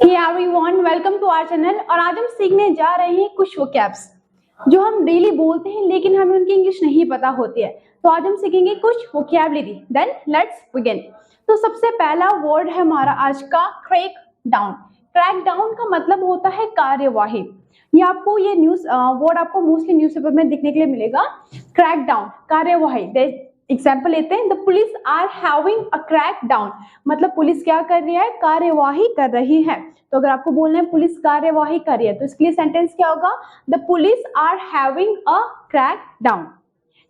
Hey everyone, welcome to our channel. और आज हम सीखने जा रहे हैं कुछ वोकैब्स जो हम डेली बोलते हैं लेकिन हमें उनकी इंग्लिश नहीं पता होती है। तो आज हम सीखेंगे कुछ वोकैबुलरी। Then let's begin. तो सबसे पहला वर्ड है हमारा आज का क्रैक डाउन। क्रैक डाउन का मतलब होता है कार्यवाही। ये आपको ये न्यूज वर्ड आपको मोस्टली न्यूज़पेपर में देखने के लिए मिलेगा। क्रैक डाउन कार्यवाही। एग्जाम्पल लेते हैं, the police are having a crackdown, मतलब पुलिस क्या कर रही है, कार्यवाही कर रही है। तो अगर आपको बोलना है पुलिस कार्यवाही कर रही है तो इसके लिए सेंटेंस क्या होगा, the police are having a crackdown.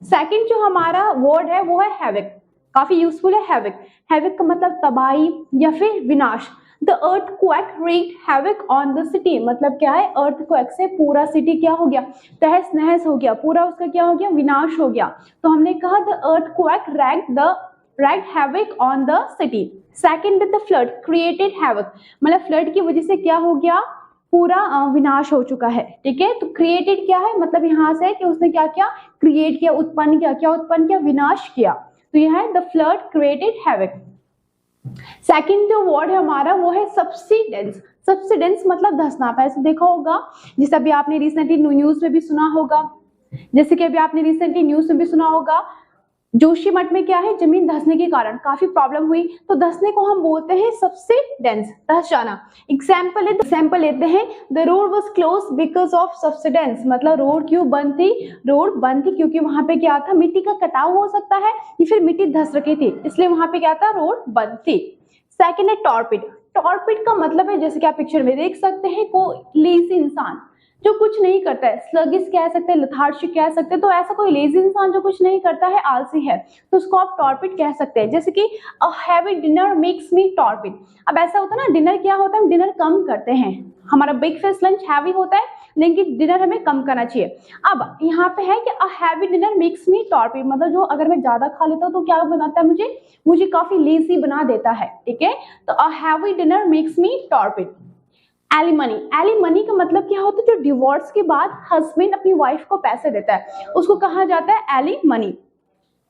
Second जो हमारा वर्ड है वो है हैविक। काफी यूजफुल है हैविक। हैविक का मतलब तबाही या फिर विनाश। The earthquake wreaked havoc on the city, मतलब क्या है, अर्थक्वेक से पूरा सिटी क्या हो गया, तहस नहस हो गया, पूरा उसका क्या हो गया, विनाश हो गया। तो हमने कहा the earthquake wreaked havoc on the city। Second the flood created havoc, मतलब फ्लड की वजह से क्या हो गया, पूरा विनाश हो चुका है। ठीक है, तो क्रिएटेड क्या है, मतलब यहाँ से कि उसने क्या किया, क्रिएट किया, उत्पन्न किया, क्या उत्पन्न किया, विनाश किया। तो यह है the flood created havoc. Second जो वर्ड है हमारा वो है सब्सिडेंस। सब्सिडेंस मतलब धंसना। पैसे देखा होगा, जैसे अभी आपने रिसेंटली न्यूज में भी सुना होगा, जोशीमठ में क्या है, जमीन धंसने के कारण काफी प्रॉब्लम हुई, तो धंसने को हम बोलते हैं सब्सिडेंस, धंस जाना। एग्जाम्पल लेते हैं, the road was close because of subsidence, मतलब रोड क्यों बंद थी, रोड बंद थी क्योंकि वहां पे क्या था, मिट्टी का कटाव हो सकता है या फिर मिट्टी धंस रखी थी, इसलिए वहां पे क्या था, रोड बंद थी। सेकेंड है टॉर्पिड। टॉर्पिड का मतलब है, जैसे कि आप पिक्चर में देख सकते हैं, कोई लेजी इंसान जो कुछ नहीं करता है, स्लगिश कह सकते हैं, लेथार्जिक कह सकते हैं। तो ऐसा कोई लेजी इंसान जो कुछ नहीं करता है, आलसी है, तो उसको आप टॉर्पिड कह सकते हैं। जैसे कि a heavy dinner makes me torpid. अब ऐसा होता है ना, डिनर क्या होता है, हम डिनर कम करते हैं, हमारा ब्रेकफास्ट लंच हैवी होता है लेकिन डिनर हमें कम करना चाहिए। अब यहाँ पे है कि a heavy dinner makes me torpid, मतलब जो अगर मैं ज्यादा खा लेता हूँ तो क्या बनाता है, मुझे काफी लेजी बना देता है। ठीक है, तो a heavy dinner makes me torpid. Alimony. Alimony का मतलब क्या होता है, जो डिवोर्स के बाद हस्बैंड अपनी वाइफ को पैसे देता है, उसको कहा जाता है alimony.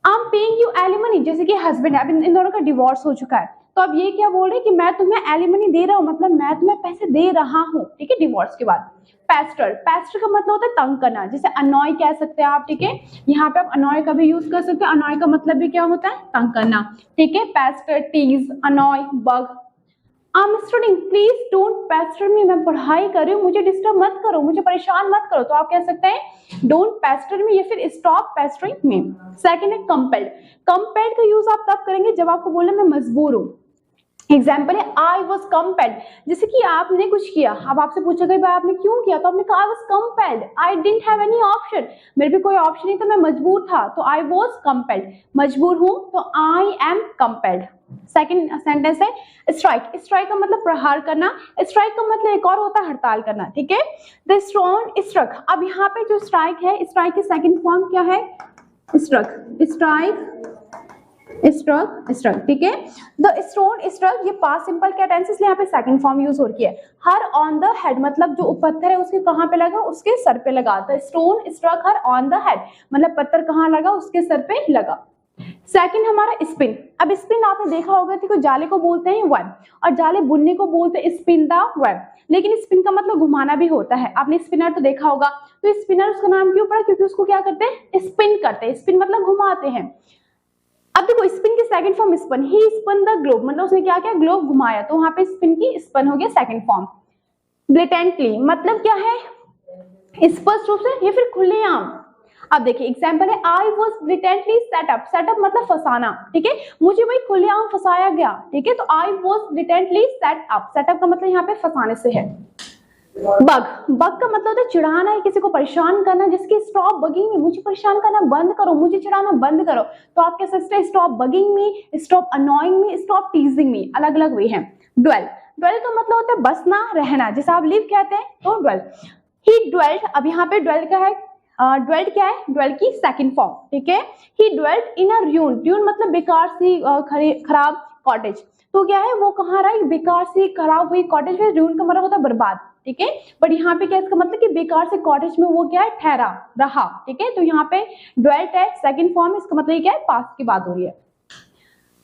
I am paying you alimony, जैसे कि हस्बैंड है, इन दोनों का डिवोर्स हो चुका है, तो अब ये क्या बोल रहे हैं कि मैं तुम्हें एलिमनी दे रहा हूँ, मतलब मैं तुम्हें पैसे दे रहा हूँ। ठीक है, डिवोर्स के बाद। पेस्टर। पेस्टर का मतलब होता है तंग करना, जैसे अनॉय कह सकते हैं आप। ठीक है, यहाँ पे आप अनॉय का भी यूज कर सकते हैं। अनॉय का मतलब भी क्या होता है, तंग करना। ठीक है, pester, tease, annoy, bug. I am studying, please don't pester me, मैं पढ़ाई कर रही हूँ, मुझे डिस्टर्ब मत करो, मुझे परेशान मत करो, तो आप कह सकते हैं डोंट पेस्टर मी या फिर स्टॉप पेस्टरिंग मी। सेकंड है कंपेल्ड। कंपेल्ड का यूज आप तब करेंगे जब आपको बोले मैं मजबूर हूँ। एग्जाम्पल है आई वॉज कंपेल्ड, जैसे कि आपने कुछ किया, अब आपसे पूछा गया भाई आपने क्यों किया, तो आपने कहा I was compelled, I didn't have any option, मेरे भी कोई ऑप्शन नहीं था, मैं मजबूर था, तो आई वॉज कंपेल्ड, मजबूर हूं, तो I am compelled. Second sentence है स्ट्राइक। स्ट्राइक का मतलब प्रहार करना। स्ट्राइक का मतलब एक और होता है हड़ताल करना। ठीक है, द स्टोन स्ट्रक। अब यहाँ पे जो स्ट्राइक है, स्ट्राइक की सेकंड फॉर्म क्या है, स्ट्रक, स्ट्राइक, स्ट्रक। ठीक है, द स्टोन स्ट्रक, ये पास्ट सिंपल क्या टेंस, इसलिए यहाँ पे सेकंड फॉर्म यूज हो रही है। हर ऑन द हेड, मतलब जो पत्थर है उसके कहाँ पे लगा, उसके सर पे लगा। The stone struck her on the head, मतलब पत्थर कहाँ लगा, उसके सर पे लगा। सेकंड हमारा स्पिन। अब स्पिन आपने देखा होगा कि जाले को बोलते हैं वेब, और जाले बुनने को बोलते हैं स्पिन द वेब, लेकिन स्पिन का मतलब घुमाना भी होता है। आपने स्पिनर तो देखा होगा, तो स्पिनर उसका नाम क्यों पड़ा, क्योंकि उसको क्या करते हैं, स्पिन करते हैं। स्पिन मतलब घुमाते हैं। अब देखो स्पिन की second form spun, he spun the globe, मतलब उसने क्या किया, ग्लोब घुमाया, तो वहां पे स्पिन की स्पन हो गया सेकंड फॉर्म। ब्लेटेंटली मतलब क्या है, स्पष्ट रूप से या फिर खुलेआम। अब देखिए एग्जांपल है, आई वॉज ब्लिटेंटली सेटअप। सेटअप मतलब फंसाना। ठीक है, मुझे वही खुलेआम फंसाया गया। ठीक है, तो आई वॉज ब्लिटेंटली सेटअप। सेटअप का मतलब यहाँ पे फंसाने से है। बग। बग का मतलब है चिढ़ाना है, किसी को परेशान करना, जिसकी स्टॉप बगिंग मी, मुझे परेशान करना बंद करो, मुझे चिढ़ाना बंद करो, तो आप कह सकते हैं स्टॉप बगिंग मी, स्टॉप अनोइंग मी, स्टॉप टीजिंग मी। अलग अलग वे हैं। ड्वेल। ड्वेल का मतलब होता है बसना, रहना, जैसे आप लिव कहते हैं तो ड्वेल। ही ड्वेल्ड। अब यहाँ पे ड्वेल का है, ड्वेल्ड क्या है, ड्वेल्ड की सेकंड फॉर्म। ठीक है, ही ड्वेल्ड इन अ र्यून। र्यून मतलब बेकार सी खराब कॉटेज, तो क्या है वो कहाँ रहा, बेकार सी खराब हुई कॉटेज में। र्यून का मतलब होता है बर्बाद। ठीक है, बट यहाँ पे क्या इसका मतलब कि बेकार से कॉटेज में वो क्या है, ठहरा रहा। ठीक है, तो यहाँ पे ड्वेल्ट है सेकंड फॉर्म, इसका मतलब क्या है, पास्ट की बात हो रही है।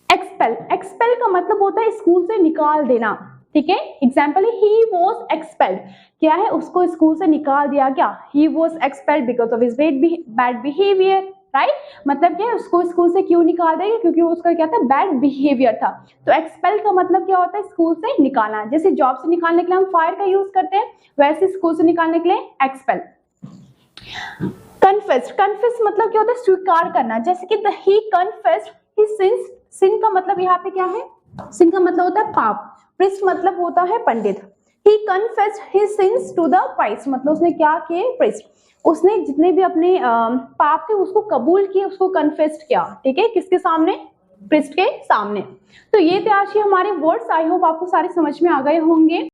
एक्सपेल। एक्सपेल का मतलब होता है स्कूल से निकाल देना। ठीक है। एग्जाम्पल है ही वॉज एक्सपेल्ड, क्या है, उसको स्कूल से निकाल दिया गया, he was expelled because of his bad behaviour, right. मतलब क्या है, उसको स्कूल से क्यों निकाल देंगे, क्योंकि उसका क्या था, बैड बिहेवियर था। तो एक्सपेल का मतलब क्या होता है, स्कूल से निकालना। जैसे जॉब से निकालने के लिए हम फायर का यूज करते हैं, वैसे स्कूल से निकालने के लिए एक्सपेल। कन्फेस्ड, कन्फेस मतलब क्या होता है, स्वीकार करना। जैसे कि ही कन्फेस्ड हिज सिंस, सिन का मतलब यहाँ पे क्या है, सिन का मतलब होता है पाप, प्रीस्ट मतलब होता है पंडित। He confessed his sins to the priest, मतलब उसने क्या किए, प्रीस्ट, उसने जितने भी अपने पाप थे उसको कबूल किए, उसको कन्फेस्ड किया, ठीक है, किसके सामने, प्रीस्ट के सामने। तो ये थे आज के हमारे वर्ड्स। आई होप आपको सारे समझ में आ गए होंगे।